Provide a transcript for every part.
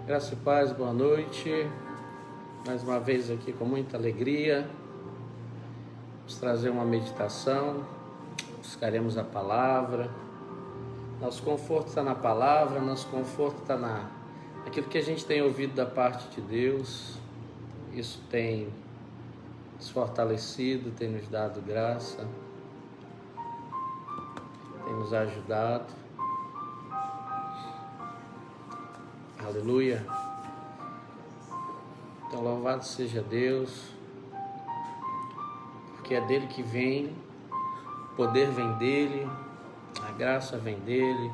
Graça e paz, boa noite. Mais uma vez aqui com muita alegria. Vamos trazer uma meditação. Buscaremos a palavra. Nosso conforto está na palavra, nosso conforto está naquilo que a gente tem ouvido da parte de Deus. Isso tem nos fortalecido, tem nos dado graça, tem nos ajudado. Aleluia. Então louvado seja Deus, porque é dele que vem, o poder vem dele, a graça vem dele,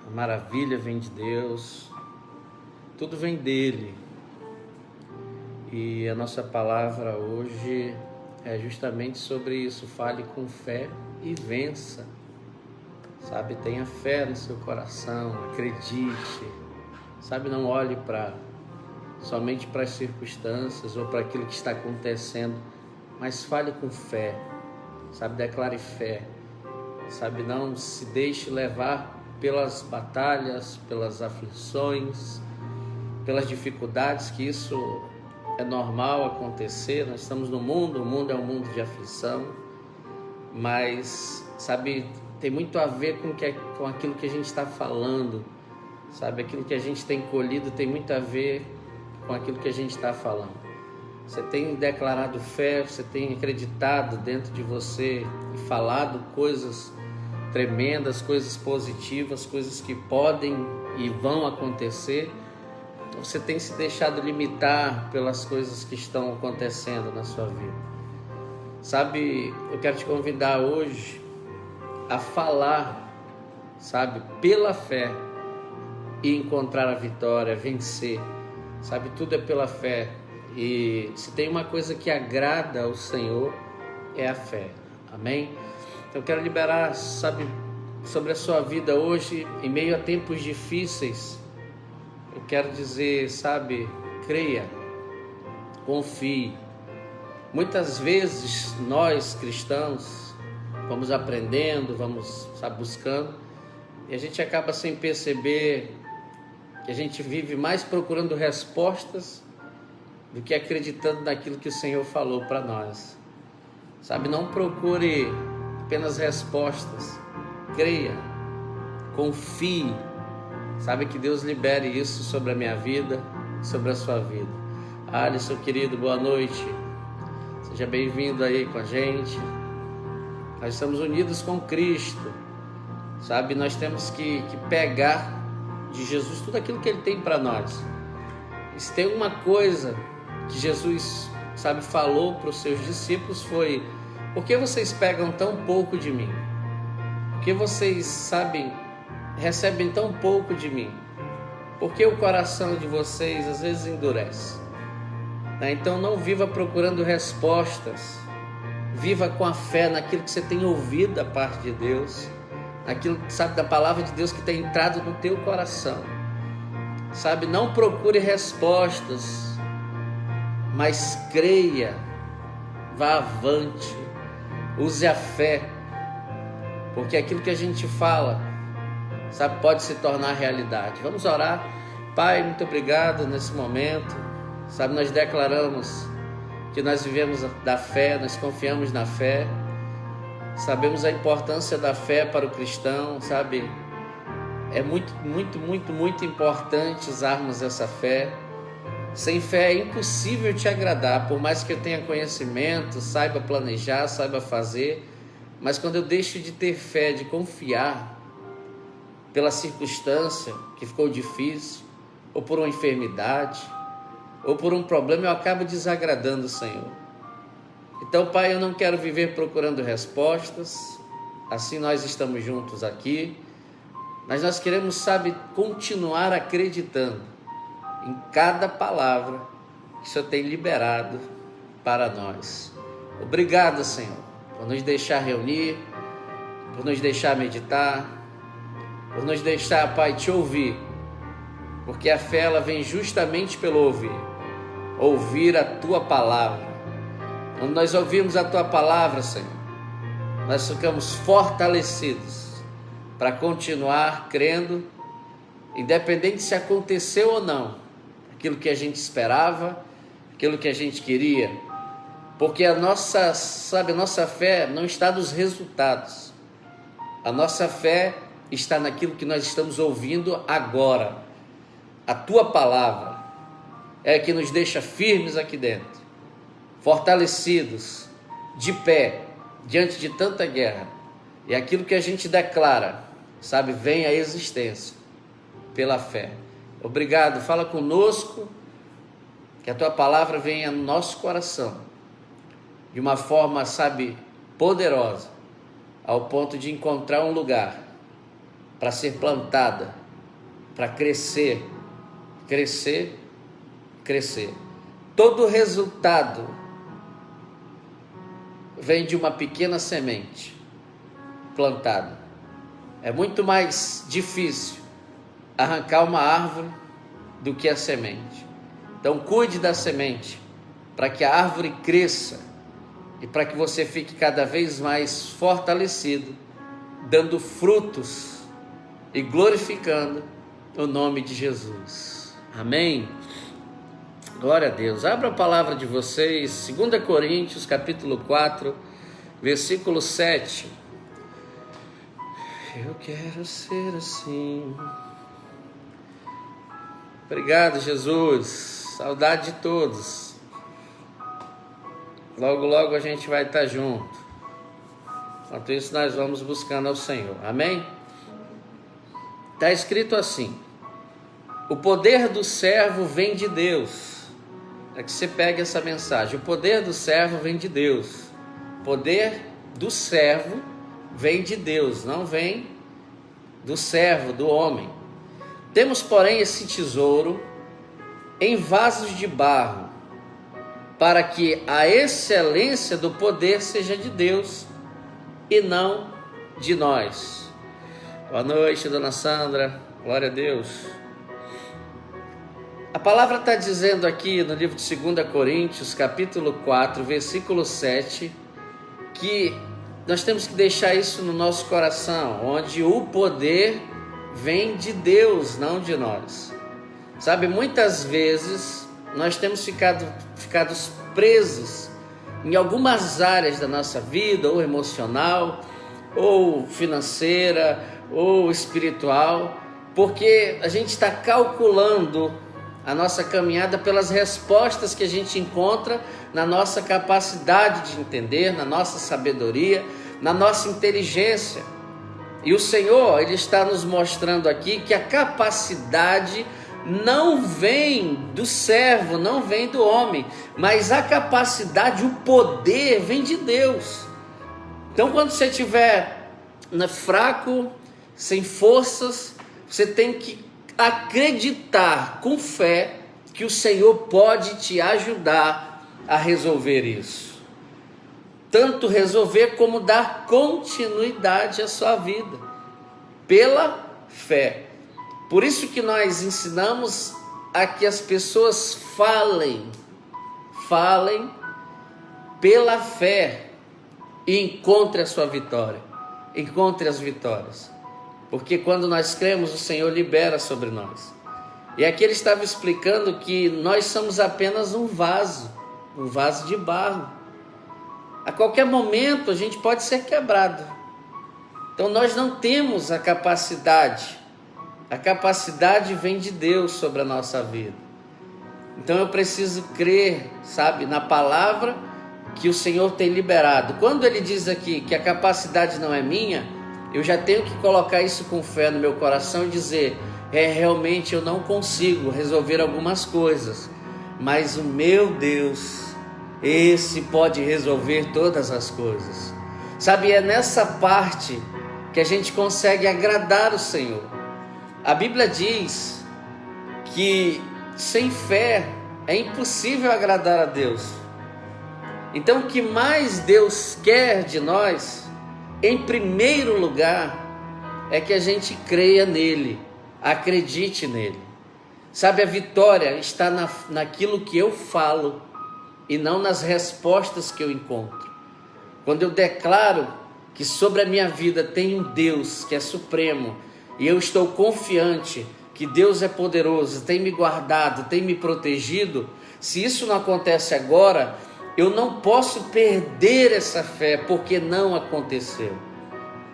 a maravilha vem de Deus, tudo vem dele. E a nossa palavra hoje é justamente sobre isso. Fale com fé e vença. Sabe, tenha fé no seu coração, acredite. Sabe, não olhe somente para as circunstâncias ou para aquilo que está acontecendo, mas fale com fé. Sabe, declare fé. Sabe, não se deixe levar pelas batalhas, pelas aflições, pelas dificuldades, que isso é normal acontecer. Nós estamos no mundo, o mundo é um mundo de aflição, mas, sabe, tem muito a ver com aquilo que a gente está falando, sabe, aquilo que a gente tem colhido tem muito a ver com aquilo que a gente está falando. Você tem declarado fé, você tem acreditado dentro de você e falado coisas tremendas, coisas positivas, coisas que podem e vão acontecer. Você tem se deixado limitar pelas coisas que estão acontecendo na sua vida. Sabe, eu quero te convidar hoje a falar, sabe, pela fé e encontrar a vitória, vencer. Sabe, tudo é pela fé. E se tem uma coisa que agrada ao Senhor, é a fé. Amém? Então eu quero liberar, sabe, sobre a sua vida hoje, em meio a tempos difíceis. Eu quero dizer, sabe, creia, confie. Muitas vezes nós cristãos vamos aprendendo, vamos, sabe, buscando, e a gente acaba sem perceber que a gente vive mais procurando respostas do que acreditando naquilo que o Senhor falou para nós. Sabe, não procure apenas respostas, creia, confie. Sabe, que Deus libere isso sobre a minha vida, sobre a sua vida. Alisson, querido, boa noite. Seja bem-vindo aí com a gente. Nós estamos unidos com Cristo. Sabe, nós temos que pegar de Jesus tudo aquilo que Ele tem para nós. E se tem uma coisa que Jesus, sabe, falou para os seus discípulos foi: por que vocês pegam tão pouco de mim? Por que vocês, sabem, recebem tão pouco de mim? Porque o coração de vocês às vezes endurece, né? Então não viva procurando respostas, viva com a fé naquilo que você tem ouvido da parte de Deus, naquilo, sabe, da palavra de Deus que tem entrado no teu coração. Sabe, não procure respostas, mas creia, vá avante, use a fé, porque aquilo que a gente fala, sabe, pode se tornar realidade. Vamos orar. Pai, muito obrigado nesse momento. Sabe, nós declaramos que nós vivemos da fé, nós confiamos na fé. Sabemos a importância da fé para o cristão, sabe? É muito importante usarmos essa fé. Sem fé é impossível te agradar, por mais que eu tenha conhecimento, saiba planejar, saiba fazer. Mas quando eu deixo de ter fé, de confiar, pela circunstância que ficou difícil, ou por uma enfermidade, ou por um problema, eu acabo desagradando o Senhor. Então, Pai, eu não quero viver procurando respostas. Assim nós estamos juntos aqui, mas nós queremos, sabe, continuar acreditando em cada palavra que o Senhor tem liberado para nós. Obrigado, Senhor, por nos deixar reunir, por nos deixar meditar, por nos deixar, Pai, te ouvir, porque a fé, ela vem justamente pelo ouvir a Tua palavra. Quando nós ouvimos a Tua palavra, Senhor, nós ficamos fortalecidos para continuar crendo independente se aconteceu ou não, aquilo que a gente esperava, aquilo que a gente queria, porque a nossa fé não está nos resultados, a nossa fé está naquilo que nós estamos ouvindo agora. A tua palavra é que nos deixa firmes aqui dentro, fortalecidos, de pé, diante de tanta guerra. E aquilo que a gente declara, vem à existência pela fé. Obrigado, fala conosco, que a tua palavra venha no nosso coração, de uma forma, poderosa, ao ponto de encontrar um lugar para ser plantada, para crescer, crescer, crescer. Todo resultado vem de uma pequena semente plantada. É muito mais difícil arrancar uma árvore do que a semente. Então cuide da semente, para que a árvore cresça e para que você fique cada vez mais fortalecido, dando frutos e glorificando o nome de Jesus. Amém? Glória a Deus. Abra a palavra de vocês, 2 Coríntios, capítulo 4, versículo 7. Eu quero ser assim. Obrigado, Jesus. Saudade de todos. Logo, logo a gente vai estar junto. Enquanto isso, nós vamos buscando ao Senhor. Amém? Está escrito assim: o poder do servo vem de Deus. É que você pegue essa mensagem. O poder do servo vem de Deus. O poder do servo vem de Deus, não vem do servo, do homem. Temos, porém, esse tesouro em vasos de barro, para que a excelência do poder seja de Deus e não de nós. Boa noite, dona Sandra. Glória a Deus. A palavra está dizendo aqui no livro de 2 Coríntios, capítulo 4, versículo 7, que nós temos que deixar isso no nosso coração, onde o poder vem de Deus, não de nós. Muitas vezes nós temos ficado presos em algumas áreas da nossa vida, ou emocional, ou financeira, ou espiritual, porque a gente está calculando a nossa caminhada pelas respostas que a gente encontra na nossa capacidade de entender, na nossa sabedoria, na nossa inteligência. E o Senhor, Ele está nos mostrando aqui que a capacidade não vem do servo, não vem do homem, mas a capacidade, o poder vem de Deus. Então, quando você estiver fraco, sem forças, você tem que acreditar com fé que o Senhor pode te ajudar a resolver isso. Tanto resolver como dar continuidade à sua vida, pela fé. Por isso que nós ensinamos a que as pessoas falem pela fé e encontre a sua vitória, encontre as vitórias. Porque quando nós cremos, o Senhor libera sobre nós. E aqui ele estava explicando que nós somos apenas um vaso de barro. A qualquer momento a gente pode ser quebrado. Então nós não temos a capacidade vem de Deus sobre a nossa vida. Então eu preciso crer, na palavra que o Senhor tem liberado. Quando ele diz aqui que a capacidade não é minha, eu já tenho que colocar isso com fé no meu coração e dizer, realmente eu não consigo resolver algumas coisas, mas o meu Deus, esse pode resolver todas as coisas. É nessa parte que a gente consegue agradar o Senhor. A Bíblia diz que sem fé é impossível agradar a Deus. Então o que mais Deus quer de nós, em primeiro lugar, é que a gente creia nele, acredite nele. A vitória está naquilo que eu falo e não nas respostas que eu encontro. Quando eu declaro que sobre a minha vida tem um Deus que é supremo, e eu estou confiante que Deus é poderoso, tem me guardado, tem me protegido, se isso não acontece agora, eu não posso perder essa fé, porque não aconteceu.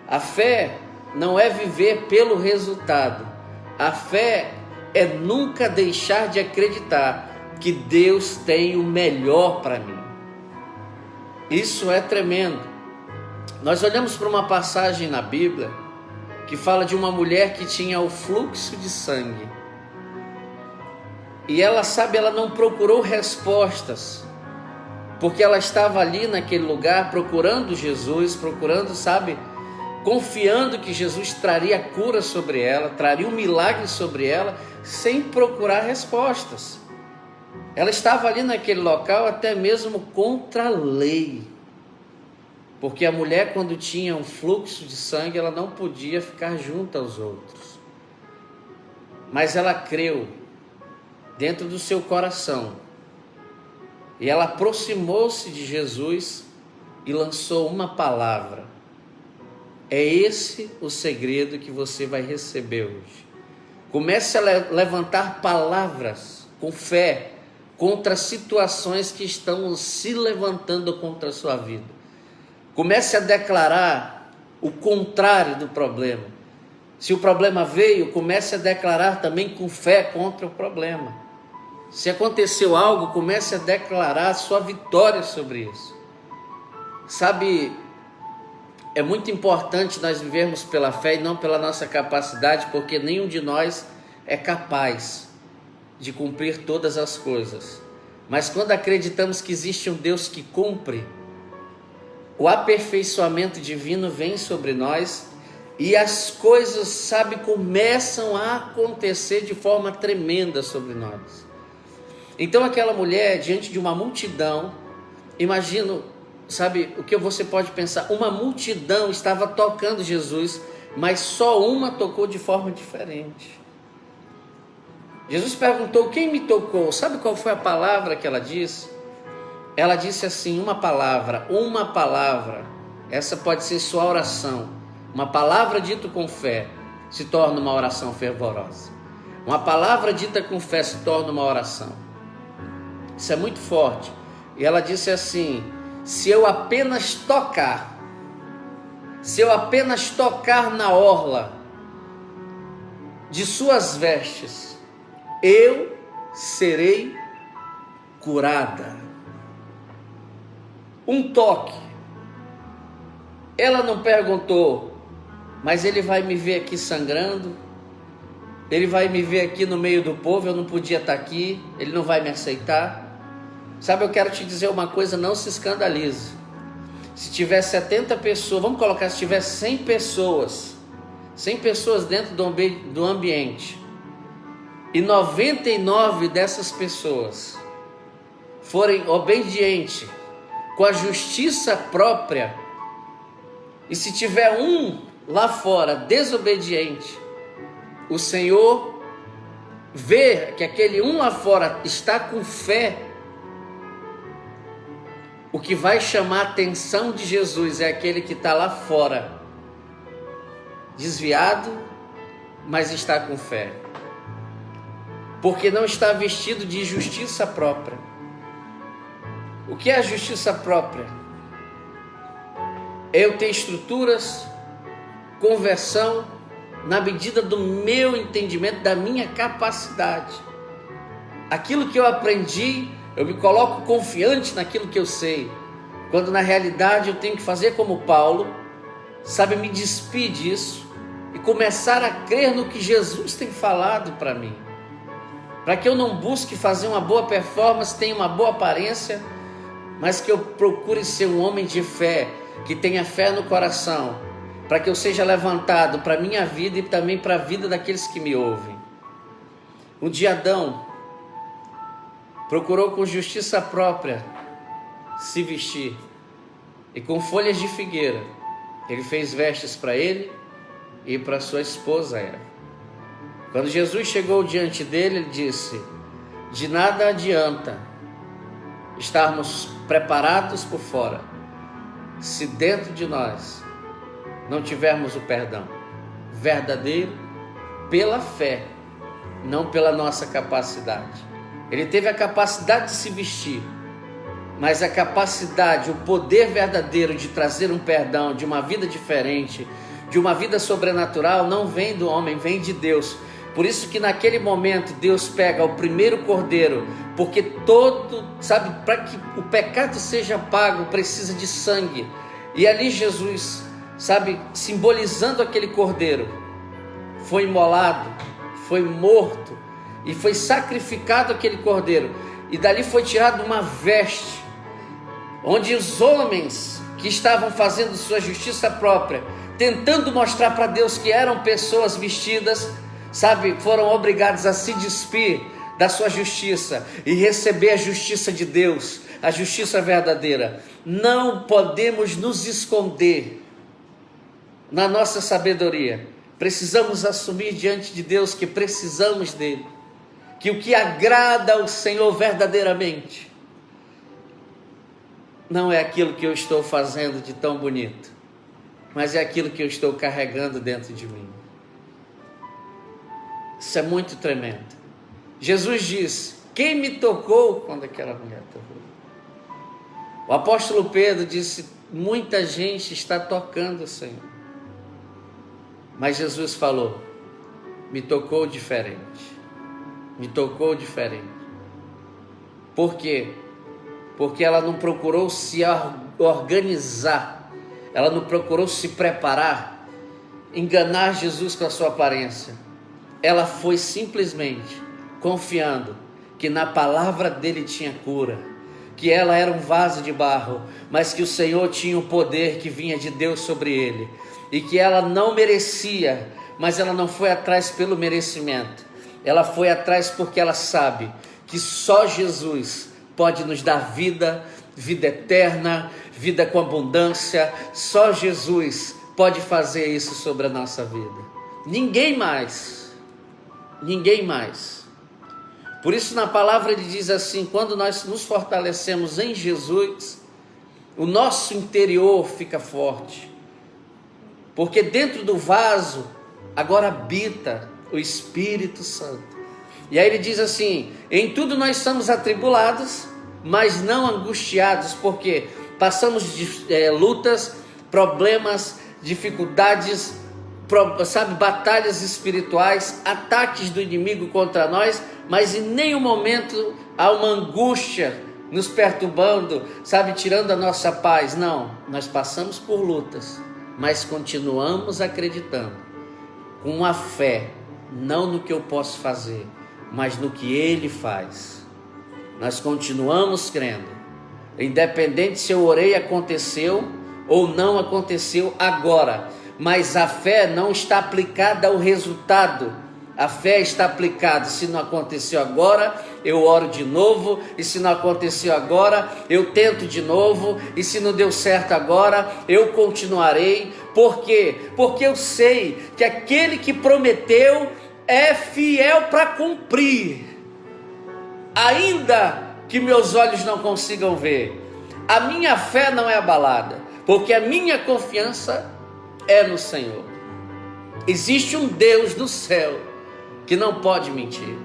A fé não é viver pelo resultado. A fé é nunca deixar de acreditar que Deus tem o melhor para mim. Isso é tremendo. Nós olhamos para uma passagem na Bíblia que fala de uma mulher que tinha o fluxo de sangue. E ela não procurou respostas, porque ela estava ali naquele lugar procurando Jesus, confiando que Jesus traria cura sobre ela, traria um milagre sobre ela, sem procurar respostas. Ela estava ali naquele local até mesmo contra a lei, porque a mulher, quando tinha um fluxo de sangue, ela não podia ficar junto aos outros. Mas ela creu dentro do seu coração, e ela aproximou-se de Jesus e lançou uma palavra. É esse o segredo que você vai receber hoje. Comece a levantar palavras com fé contra situações que estão se levantando contra a sua vida. Comece a declarar o contrário do problema. Se o problema veio, comece a declarar também com fé contra o problema. Se aconteceu algo, comece a declarar a sua vitória sobre isso. Sabe, é muito importante nós vivermos pela fé e não pela nossa capacidade, porque nenhum de nós é capaz de cumprir todas as coisas. Mas quando acreditamos que existe um Deus que cumpre, o aperfeiçoamento divino vem sobre nós e as coisas, começam a acontecer de forma tremenda sobre nós. Então aquela mulher, diante de uma multidão, imagino, o que você pode pensar? Uma multidão estava tocando Jesus, mas só uma tocou de forma diferente. Jesus perguntou: quem me tocou? Sabe qual foi a palavra que ela disse? Ela disse assim: uma palavra. Essa pode ser sua oração. Uma palavra dita com fé se torna uma oração fervorosa. Uma palavra dita com fé se torna uma oração. Isso é muito forte. E ela disse assim: se eu apenas tocar na orla de suas vestes, eu serei curada. Um toque. Ela não perguntou: mas ele vai me ver aqui sangrando? Ele vai me ver aqui no meio do povo? Eu não podia estar aqui? Ele não vai me aceitar? Eu quero te dizer uma coisa: não se escandalize. Se tiver 70 pessoas, vamos colocar, se tiver 100 pessoas dentro do ambiente, e 99 dessas pessoas forem obedientes, com a justiça própria, e se tiver um lá fora desobediente, o Senhor vê que aquele um lá fora está com fé. O que vai chamar a atenção de Jesus é aquele que está lá fora, desviado, mas está com fé, porque não está vestido de justiça própria. O que é a justiça própria? É eu ter estruturas, conversão, na medida do meu entendimento, da minha capacidade. Aquilo que eu aprendi, eu me coloco confiante naquilo que eu sei, quando na realidade eu tenho que fazer como Paulo, me despir disso e começar a crer no que Jesus tem falado para mim, para que eu não busque fazer uma boa performance, tenha uma boa aparência, mas que eu procure ser um homem de fé, que tenha fé no coração, para que eu seja levantado para a minha vida e também para a vida daqueles que me ouvem. Um dia Adão procurou com justiça própria se vestir, e com folhas de figueira ele fez vestes para ele e para sua esposa Eva. Quando Jesus chegou diante dele, ele disse: de nada adianta estarmos preparados por fora, se dentro de nós não tivermos o perdão verdadeiro pela fé não pela nossa capacidade. Ele teve a capacidade de se vestir, mas a capacidade, o poder verdadeiro de trazer um perdão, de uma vida diferente, de uma vida sobrenatural, não vem do homem, vem de Deus. Por isso que naquele momento Deus pega o primeiro cordeiro, porque para que o pecado seja pago, precisa de sangue. E ali Jesus, simbolizando aquele cordeiro, foi imolado, foi morto e foi sacrificado aquele cordeiro. E dali foi tirada uma veste, onde os homens que estavam fazendo sua justiça própria, tentando mostrar para Deus que eram pessoas vestidas, foram obrigados a se despir da sua justiça e receber a justiça de Deus, a justiça verdadeira. Não podemos nos esconder na nossa sabedoria. Precisamos assumir diante de Deus que precisamos dele, que o que agrada ao Senhor verdadeiramente não é aquilo que eu estou fazendo de tão bonito, mas é aquilo que eu estou carregando dentro de mim. Isso é muito tremendo. Jesus disse: quem me tocou quando aquela mulher tocou? O apóstolo Pedro disse: muita gente está tocando o Senhor. Mas Jesus falou: me tocou diferente. Me tocou diferente. Por quê? Porque ela não procurou se organizar, ela não procurou se preparar, enganar Jesus com a sua aparência. Ela foi simplesmente confiando que na palavra dele tinha cura, que ela era um vaso de barro, mas que o Senhor tinha o poder que vinha de Deus sobre ele, e que ela não merecia, mas ela não foi atrás pelo merecimento, ela foi atrás porque ela sabe que só Jesus pode nos dar vida, vida eterna, vida com abundância. Só Jesus pode fazer isso sobre a nossa vida. Ninguém mais. Ninguém mais. Por isso na palavra ele diz assim: quando nós nos fortalecemos em Jesus, o nosso interior fica forte. Porque dentro do vaso agora habita o Espírito Santo. E aí ele diz assim: em tudo nós somos atribulados, mas não angustiados, porque passamos de lutas, problemas, dificuldades, batalhas espirituais, ataques do inimigo contra nós, mas em nenhum momento há uma angústia nos perturbando, tirando a nossa paz. Não, nós passamos por lutas, mas continuamos acreditando, com a fé, não no que eu posso fazer, mas no que Ele faz. Nós continuamos crendo, independente se eu orei e aconteceu ou não aconteceu agora, mas a fé não está aplicada ao resultado. A fé está aplicada: se não aconteceu agora, eu oro de novo, e se não aconteceu agora, eu tento de novo, e se não deu certo agora, eu continuarei. Por quê? Porque eu sei que aquele que prometeu é fiel para cumprir, ainda que meus olhos não consigam ver. A minha fé não é abalada, porque a minha confiança é no Senhor. Existe um Deus do céu que não pode mentir.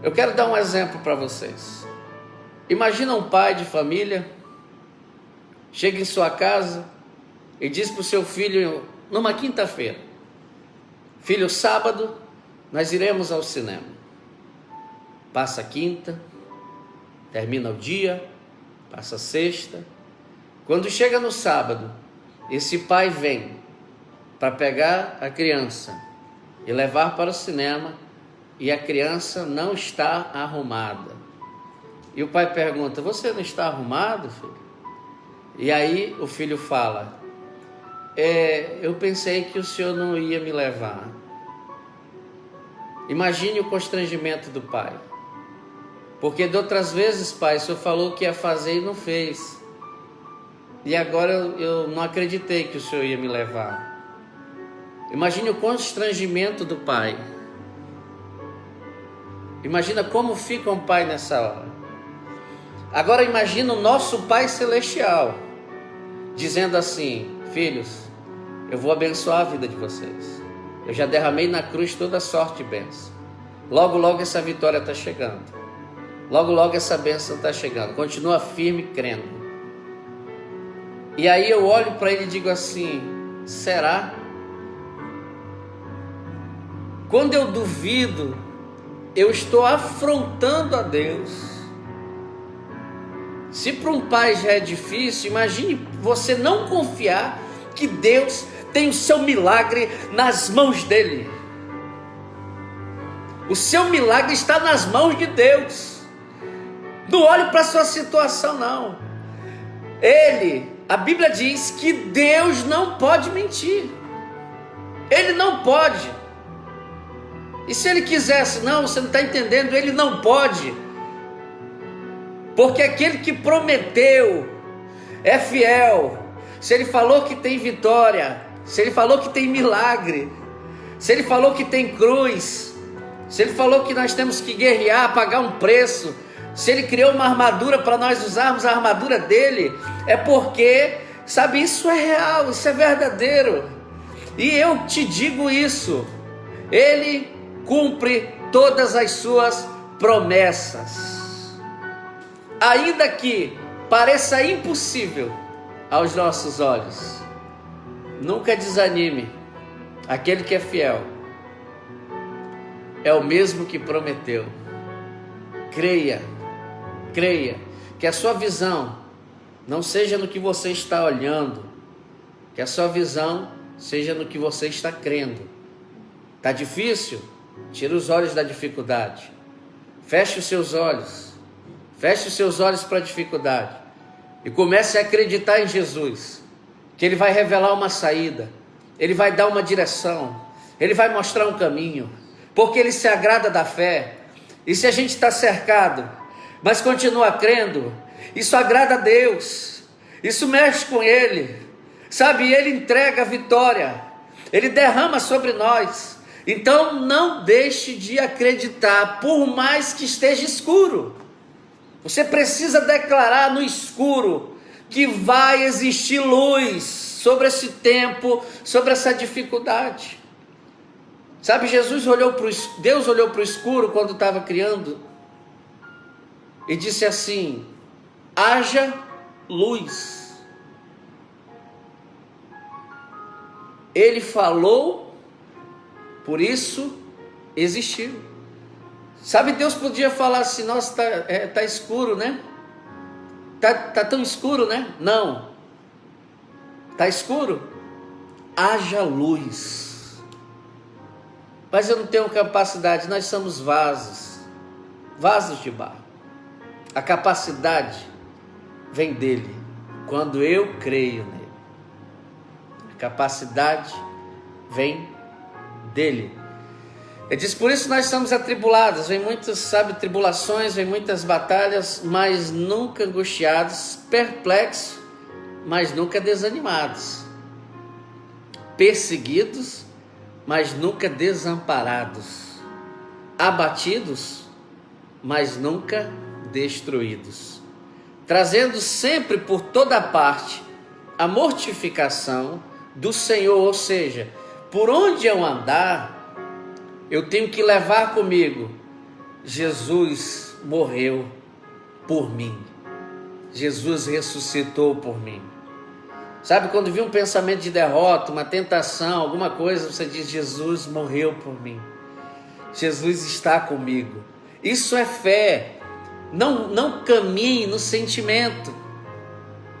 Eu quero dar um exemplo para vocês. Imagina um pai de família chega em sua casa e diz para o seu filho numa quinta-feira: filho, sábado nós iremos ao cinema. Passa a quinta, termina o dia, passa a sexta. Quando chega no sábado, esse pai vem para pegar a criança e levar para o cinema, e a criança não está arrumada. E o pai pergunta: você não está arrumado, filho? E aí o filho fala: eu pensei que o senhor não ia me levar. Imagine o constrangimento do pai. Porque de outras vezes, pai, o senhor falou que ia fazer e não fez. E agora eu não acreditei que o senhor ia me levar. Imagine o constrangimento do pai. Imagina como fica um pai nessa hora. Agora imagina o nosso Pai Celestial dizendo assim: filhos, eu vou abençoar a vida de vocês. Eu já derramei na cruz toda sorte de bênção. Logo, logo essa vitória está chegando. Logo, logo essa bênção está chegando. Continua firme crendo. E aí eu olho para ele e digo assim: será? Quando eu duvido, eu estou afrontando a Deus. Se para um pai já é difícil, imagine você não confiar que Deus tem o seu milagre nas mãos dele. O seu milagre está nas mãos de Deus. Não olhe para a sua situação, não. A Bíblia diz que Deus não pode mentir. Ele não pode. E se ele quisesse, não, você não está entendendo, ele não pode. Porque aquele que prometeu é fiel. Se ele falou que tem vitória, se ele falou que tem milagre, se ele falou que tem cruz, se ele falou que nós temos que guerrear, pagar um preço, se ele criou uma armadura para nós usarmos a armadura dele, é porque, sabe, isso é real, isso é verdadeiro. E eu te digo isso, ele cumpre todas as suas promessas. Ainda que pareça impossível aos nossos olhos, nunca desanime. Aquele que é fiel é o mesmo que prometeu. Creia que a sua visão não seja no que você está olhando, que a sua visão seja no que você está crendo. Está difícil? Tira os olhos da dificuldade. Feche os seus olhos para a dificuldade e comece a acreditar em Jesus, que Ele vai revelar uma saída, Ele vai dar uma direção, Ele vai mostrar um caminho, porque Ele se agrada da fé. E se a gente está cercado, mas continua crendo, isso agrada a Deus, isso mexe com Ele, sabe? Ele entrega a vitória, Ele derrama sobre nós. Então não deixe de acreditar, por mais que esteja escuro. Você precisa declarar no escuro que vai existir luz sobre esse tempo, sobre essa dificuldade. Sabe, Deus olhou para o escuro quando estava criando e disse assim: haja luz. Ele falou, por isso existiu. Sabe, Deus podia falar assim: nossa, tá escuro, né? Tá tão escuro, né? Não. Tá escuro? Haja luz. Mas eu não tenho capacidade. Nós somos vasos de barro. A capacidade vem dele, quando eu creio nele. A capacidade vem dele. Ele diz: por isso nós somos atribulados. Vem muitas, tribulações, vem muitas batalhas, mas nunca angustiados, perplexos, mas nunca desanimados, perseguidos, mas nunca desamparados, abatidos, mas nunca destruídos, trazendo sempre por toda parte a mortificação do Senhor. Ou seja, por onde eu andar, eu tenho que levar comigo: Jesus morreu por mim, Jesus ressuscitou por mim. Sabe, quando vir um pensamento de derrota, uma tentação, alguma coisa, você diz: Jesus morreu por mim, Jesus está comigo. Isso é fé. Não caminhe no sentimento.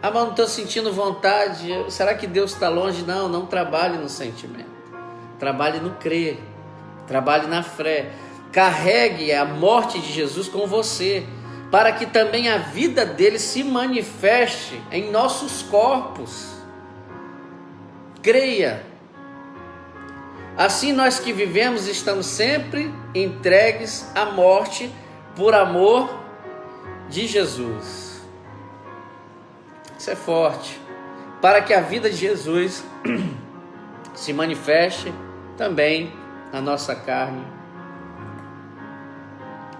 Ah, mas não estou sentindo vontade. Será que Deus está longe? Não trabalhe no sentimento. Trabalhe no crer. Trabalhe na fé. Carregue a morte de Jesus com você, para que também a vida dele se manifeste em nossos corpos. Creia. Assim nós que vivemos estamos sempre entregues à morte por amor de Jesus. Isso é forte. Para que a vida de Jesus se manifeste também na nossa carne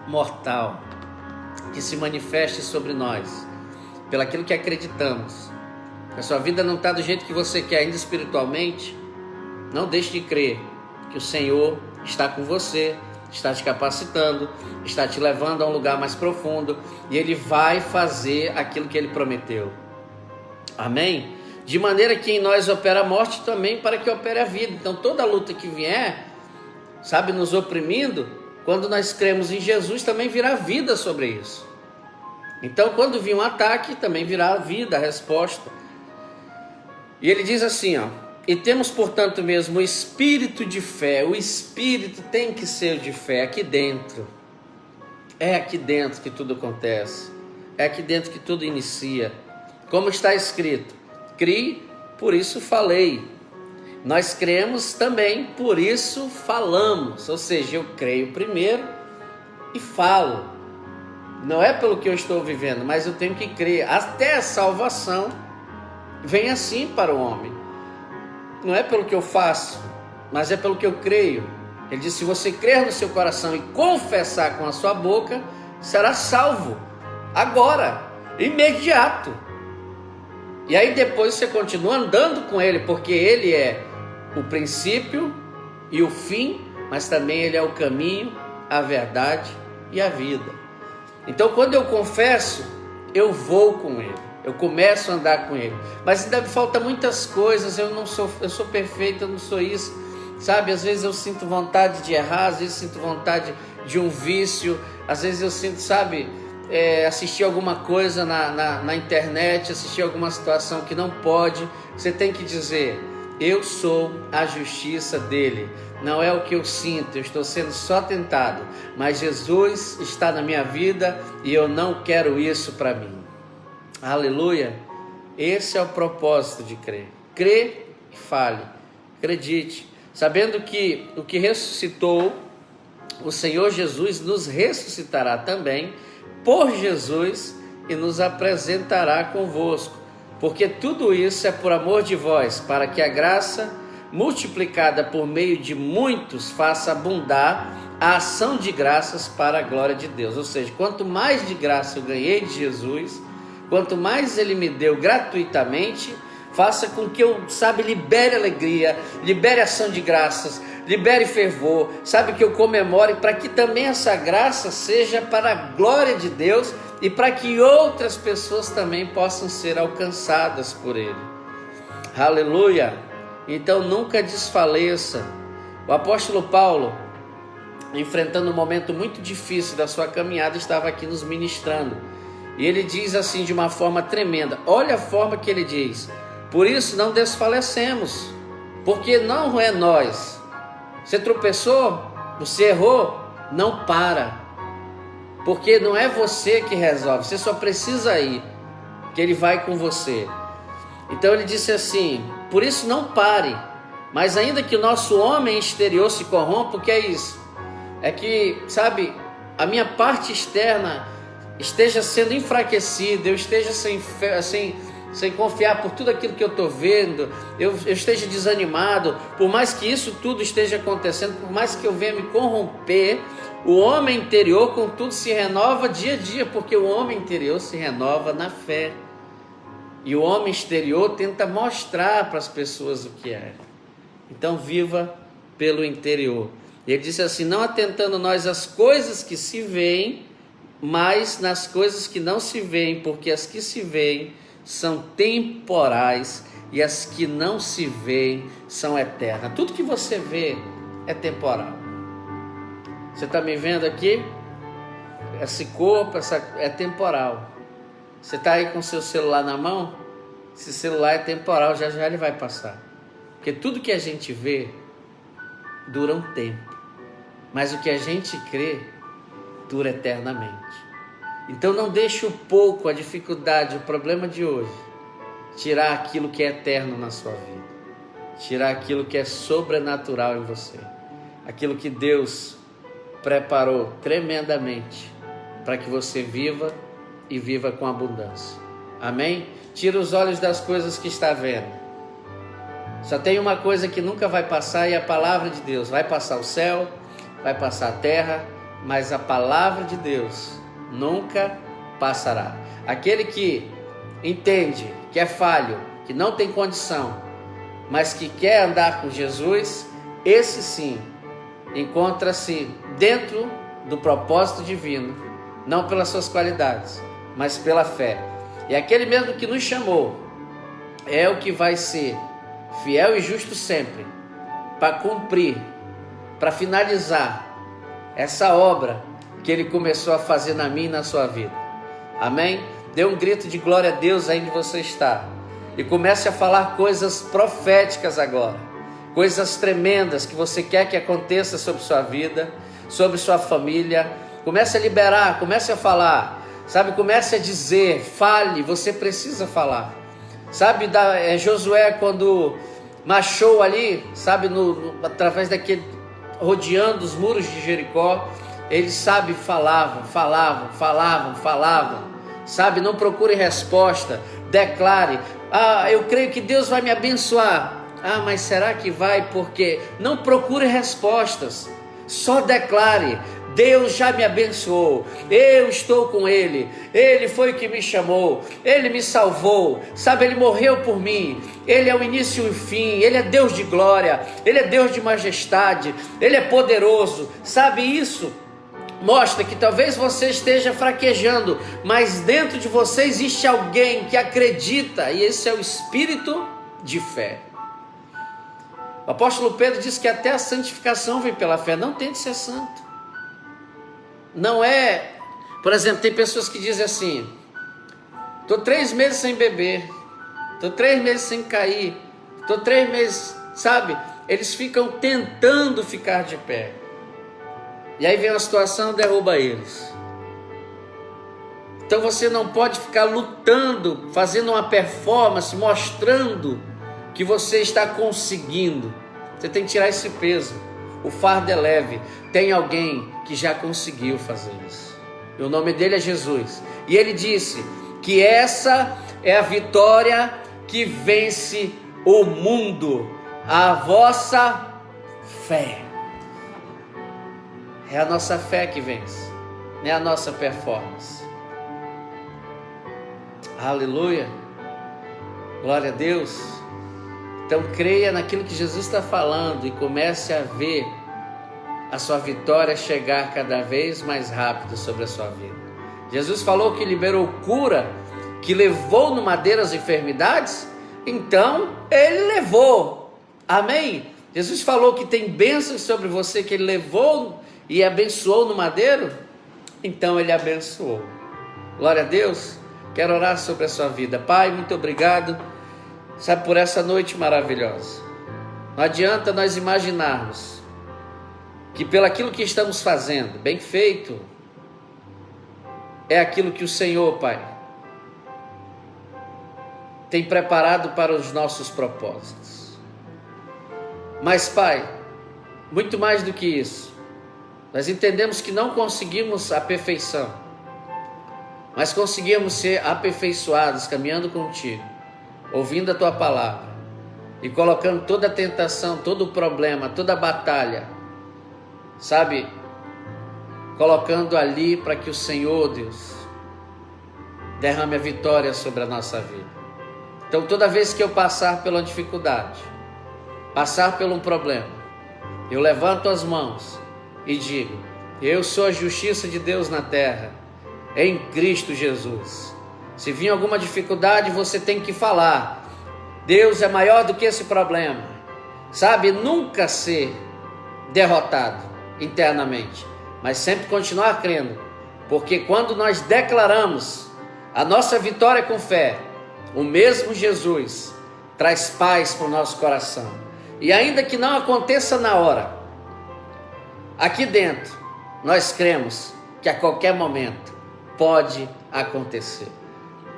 mortal, que se manifeste sobre nós, pelo aquilo que acreditamos. A sua vida não está do jeito que você quer ainda espiritualmente, não deixe de crer que o Senhor está com você está te capacitando, está te levando a um lugar mais profundo, e Ele vai fazer aquilo que Ele prometeu. Amém? De maneira que em nós opera a morte também para que opere a vida. Então toda luta que vier, sabe, nos oprimindo, quando nós cremos em Jesus, também virá vida sobre isso. Então quando vir um ataque, também virá vida, a resposta. E ele diz assim, ó: e temos portanto mesmo o espírito de fé. O espírito tem que ser de fé aqui dentro. É aqui dentro que tudo acontece. É aqui dentro que tudo inicia. Como está escrito: criei, por isso falei. Nós cremos também, por isso falamos. Ou seja, eu creio primeiro e falo. Não é pelo que eu estou vivendo, mas eu tenho que crer. Até a salvação vem assim para o homem. Não é pelo que eu faço, mas é pelo que eu creio. Ele diz: se você crer no seu coração e confessar com a sua boca, será salvo. Agora, imediato. E aí depois você continua andando com Ele, porque Ele é o princípio e o fim, mas também Ele é o caminho, a verdade e a vida. Então quando eu confesso, eu vou com Ele, eu começo a andar com Ele. Mas ainda me falta muitas coisas, eu sou perfeito, eu não sou isso, sabe? Às vezes eu sinto vontade de errar, às vezes eu sinto vontade de um vício, às vezes eu sinto, sabe, assistir alguma coisa na internet, assistir alguma situação que não pode. Você tem que dizer: eu sou a justiça dele. Não é o que eu sinto, eu estou sendo só tentado, mas Jesus está na minha vida e eu não quero isso para mim. Aleluia! Esse é o propósito de crer. Crê e fale, acredite, sabendo que o que ressuscitou, o Senhor Jesus nos ressuscitará também por Jesus e nos apresentará convosco, porque tudo isso é por amor de vós, para que a graça multiplicada por meio de muitos faça abundar a ação de graças para a glória de Deus. Ou seja, quanto mais de graça eu ganhei de Jesus, quanto mais Ele me deu gratuitamente, faça com que eu, sabe, libere alegria, libere ação de graças, libere fervor, sabe, que eu comemore, para que também essa graça seja para a glória de Deus e para que outras pessoas também possam ser alcançadas por Ele. Aleluia! Então nunca desfaleça. O apóstolo Paulo, enfrentando um momento muito difícil da sua caminhada, estava aqui nos ministrando. E ele diz assim de uma forma tremenda. Olha a forma que ele diz: por isso não desfalecemos, porque não é nós. Você tropeçou, você errou, não para, porque não é você que resolve, você só precisa ir, que Ele vai com você. Então ele disse assim: por isso não pare, mas ainda que o nosso homem exterior se corrompa, o que é isso? É que, sabe, a minha parte externa esteja sendo enfraquecida, eu esteja sem confiar por tudo aquilo que eu estou vendo, eu esteja desanimado, por mais que isso tudo esteja acontecendo, por mais que eu venha me corromper, o homem interior contudo se renova dia a dia, porque o homem interior se renova na fé. E o homem exterior tenta mostrar para as pessoas o que é. Então viva pelo interior. E ele disse assim: não atentando nós às coisas que se veem, mas nas coisas que não se veem, porque as que se veem são temporais e as que não se veem são eternas. Tudo que você vê é temporal. Você está me vendo aqui? Esse corpo é temporal. Você está aí com seu celular na mão? Esse celular é temporal, já já ele vai passar. Porque tudo que a gente vê dura um tempo, mas o que a gente crê dura eternamente. Então não deixe o pouco, a dificuldade, o problema de hoje tirar aquilo que é eterno na sua vida, tirar aquilo que é sobrenatural em você, aquilo que Deus preparou tremendamente para que você viva e viva com abundância. Amém? Tira os olhos das coisas que está vendo. Só tem uma coisa que nunca vai passar, e a palavra de Deus. Vai passar o céu, vai passar a terra, mas a palavra de Deus nunca passará. Aquele que entende que é falho, que não tem condição, mas que quer andar com Jesus, esse sim encontra-se dentro do propósito divino, não pelas suas qualidades, mas pela fé. E aquele mesmo que nos chamou é o que vai ser fiel e justo sempre, para cumprir, para finalizar essa obra que Ele começou a fazer na minha e na sua vida. Amém? Dê um grito de glória a Deus aí onde você está e comece a falar coisas proféticas agora, coisas tremendas que você quer que aconteça sobre sua vida, sobre sua família. Comece a liberar, comece a falar, sabe? Comece a dizer, fale, você precisa falar. Sabe, Josué quando marchou ali, sabe, através daquele, rodeando os muros de Jericó, eles, sabe, falavam, sabe, não procure resposta, declare, eu creio que Deus vai me abençoar, mas será que vai? Porque não procure respostas, só declare, Deus já me abençoou, eu estou com Ele, Ele foi o que me chamou, Ele me salvou, sabe, Ele morreu por mim, Ele é o início e o fim, Ele é Deus de glória, Ele é Deus de majestade, Ele é poderoso, sabe, isso mostra que talvez você esteja fraquejando, mas dentro de você existe alguém que acredita, e esse é o espírito de fé. O apóstolo Pedro diz que até a santificação vem pela fé. Não tente ser santo. Não é, por exemplo, tem pessoas que dizem assim, estou 3 meses sem beber, estou 3 meses sem cair, estou 3 meses, sabe, eles ficam tentando ficar de pé, e aí vem uma situação, derruba eles. Então você não pode ficar lutando, fazendo uma performance, mostrando que você está conseguindo. Você tem que tirar esse peso. O fardo é leve. Tem alguém que já conseguiu fazer isso. E o nome dele é Jesus. E ele disse que essa é a vitória que vence o mundo. A vossa fé. É a nossa fé que vence. Não é a nossa performance. Aleluia. Glória a Deus. Então creia naquilo que Jesus está falando e comece a ver a sua vitória chegar cada vez mais rápido sobre a sua vida. Jesus falou que liberou cura, que levou no madeiro as enfermidades, então Ele levou. Amém? Jesus falou que tem bênçãos sobre você, que Ele levou e abençoou no madeiro, então Ele abençoou. Glória a Deus. Quero orar sobre a sua vida. Pai, muito obrigado, sabe, por essa noite maravilhosa. Não adianta nós imaginarmos que pelo aquilo que estamos fazendo, bem feito, é aquilo que o Senhor, Pai, tem preparado para os nossos propósitos. Mas, Pai, muito mais do que isso, nós entendemos que não conseguimos a perfeição, mas conseguimos ser aperfeiçoados caminhando contigo, ouvindo a Tua palavra e colocando toda a tentação, todo o problema, toda a batalha, sabe, colocando ali para que o Senhor, Deus, derrame a vitória sobre a nossa vida. Então toda vez que eu passar pela dificuldade, passar por um problema, eu levanto as mãos e digo, eu sou a justiça de Deus na terra, em Cristo Jesus. Se vir alguma dificuldade, você tem que falar, Deus é maior do que esse problema, sabe, nunca ser derrotado internamente, mas sempre continuar crendo, porque quando nós declaramos a nossa vitória com fé, o mesmo Jesus traz paz para o nosso coração, e ainda que não aconteça na hora, aqui dentro nós cremos que a qualquer momento pode acontecer.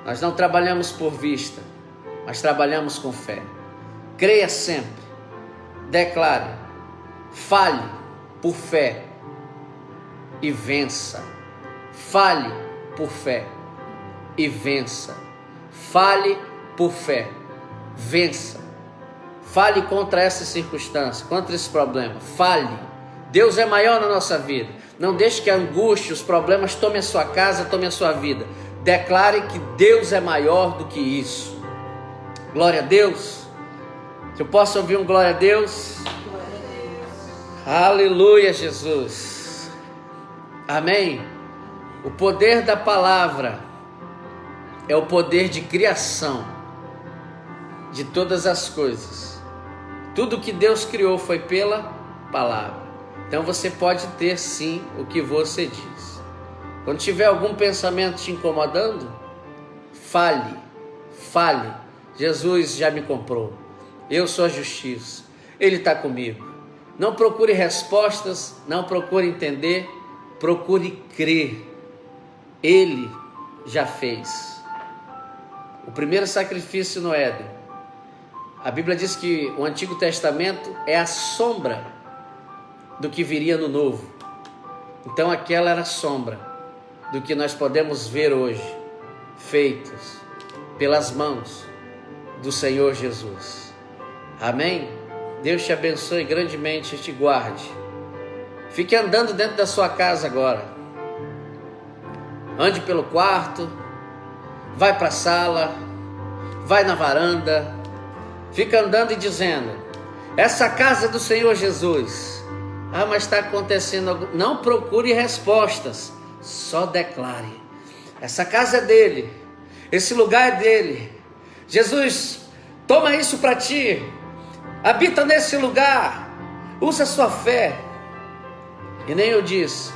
Nós não trabalhamos por vista, mas trabalhamos com fé. Creia sempre, declare, fale por fé e vença. Fale por fé e vença. Fale por fé, vença. Fale contra essa circunstância, contra esse problema. Fale. Deus é maior na nossa vida. Não deixe que a angústia, os problemas tomem a sua casa, tomem a sua vida. Declare que Deus é maior do que isso. Glória a Deus. Se eu posso ouvir um glória a Deus. Aleluia, Jesus. Amém. O poder da palavra é o poder de criação de todas as coisas. Tudo que Deus criou foi pela palavra. Então você pode ter sim o que você diz. Quando tiver algum pensamento te incomodando, fale. Jesus já me comprou. Eu sou a justiça. Ele está comigo. Não procure respostas, não procure entender, procure crer. Ele já fez. O primeiro sacrifício no Éden. A Bíblia diz que o Antigo Testamento é a sombra do que viria no Novo. Então aquela era a sombra do que nós podemos ver hoje, feitos pelas mãos do Senhor Jesus. Amém? Deus te abençoe grandemente e te guarde. Fique andando dentro da sua casa agora. Ande pelo quarto, vai para a sala, vai na varanda, fica andando e dizendo: essa casa é do Senhor Jesus. Ah, mas está acontecendo algo. Não procure respostas, só declare: essa casa é dele, esse lugar é dele. Jesus, toma isso para ti, habita nesse lugar, usa a sua fé. E nem eu disse,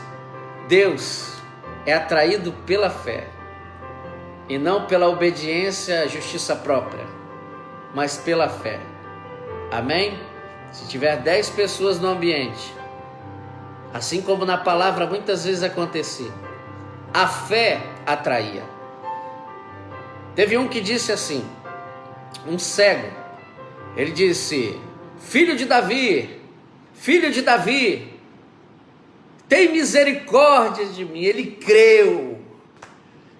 Deus é atraído pela fé e não pela obediência à justiça própria, mas pela fé. Amém? Se tiver 10 pessoas no ambiente, assim como na palavra muitas vezes acontecia, a fé atraía. Teve um que disse assim, um cego, ele disse: filho de Davi, tem misericórdia de mim. Ele creu.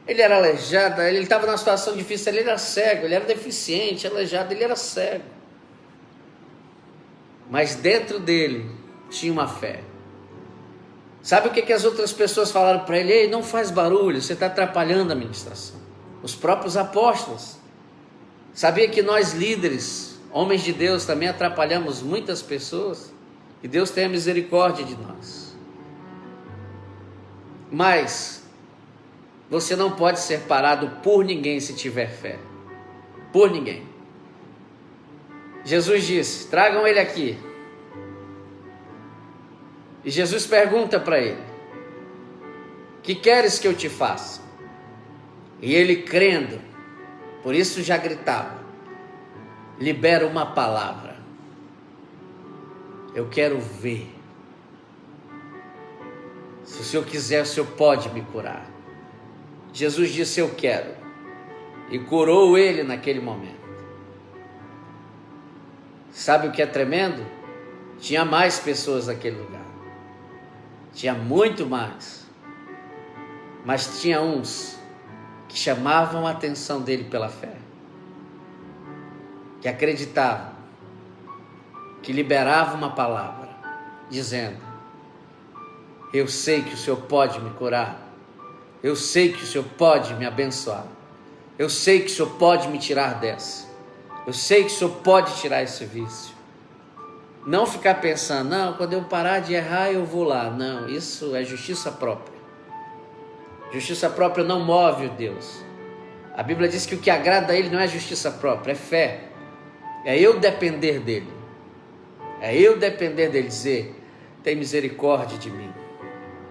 Ele era aleijado, ele estava numa situação difícil, ele era cego, ele era deficiente, aleijado, ele era cego. Mas dentro dele tinha uma fé. Sabe o que as outras pessoas falaram para ele? Ei, não faz barulho, você está atrapalhando a ministração. Os próprios apóstolos. Sabia que nós líderes, homens de Deus, também atrapalhamos muitas pessoas? E Deus tenha misericórdia de nós. Mas você não pode ser parado por ninguém se tiver fé. Por ninguém. Jesus disse: tragam ele aqui. E Jesus pergunta para ele: que queres que eu te faça? E ele, crendo, por isso já gritava, libera uma palavra: eu quero ver. Se o Senhor quiser, o Senhor pode me curar. Jesus disse: eu quero. E curou ele naquele momento. Sabe o que é tremendo? Tinha mais pessoas naquele lugar. Tinha muito mais. Mas tinha uns que chamavam a atenção dele pela fé. Que acreditavam. Que liberavam uma palavra. Dizendo: eu sei que o Senhor pode me curar. Eu sei que o Senhor pode me abençoar. Eu sei que o Senhor pode me tirar dessa. Eu sei que o Senhor pode tirar esse vício. Não ficar pensando: não, quando eu parar de errar eu vou lá. Não, isso é justiça própria. Justiça própria não move o Deus. A Bíblia diz que o que agrada a Ele não é justiça própria, é fé. É eu depender dEle. É eu depender dEle, dizer: tem misericórdia de mim.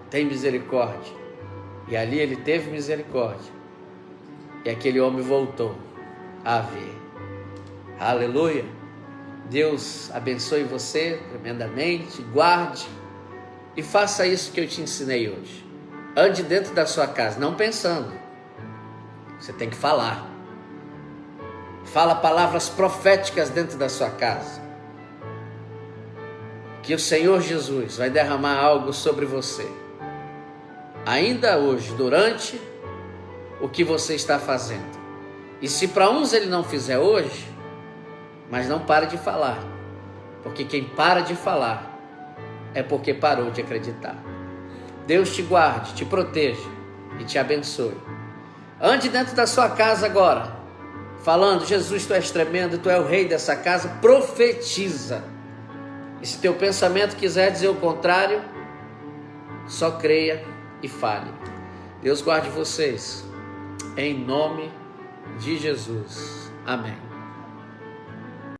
Tem misericórdia. E ali ele teve misericórdia. E aquele homem voltou a ver. Aleluia. Deus abençoe você tremendamente. Guarde. E faça isso que eu te ensinei hoje. Ande dentro da sua casa, não pensando. Você tem que falar. Fala palavras proféticas dentro da sua casa. Que o Senhor Jesus vai derramar algo sobre você. Ainda hoje, durante o que você está fazendo. E se para uns ele não fizer hoje, mas não pare de falar. Porque quem para de falar é porque parou de acreditar. Deus te guarde, te proteja e te abençoe. Ande dentro da sua casa agora, falando: Jesus, tu és tremendo, tu és o rei dessa casa. Profetiza E se teu pensamento quiser dizer o contrário, só creia e fale. Deus guarde vocês, em nome de Jesus. Amém.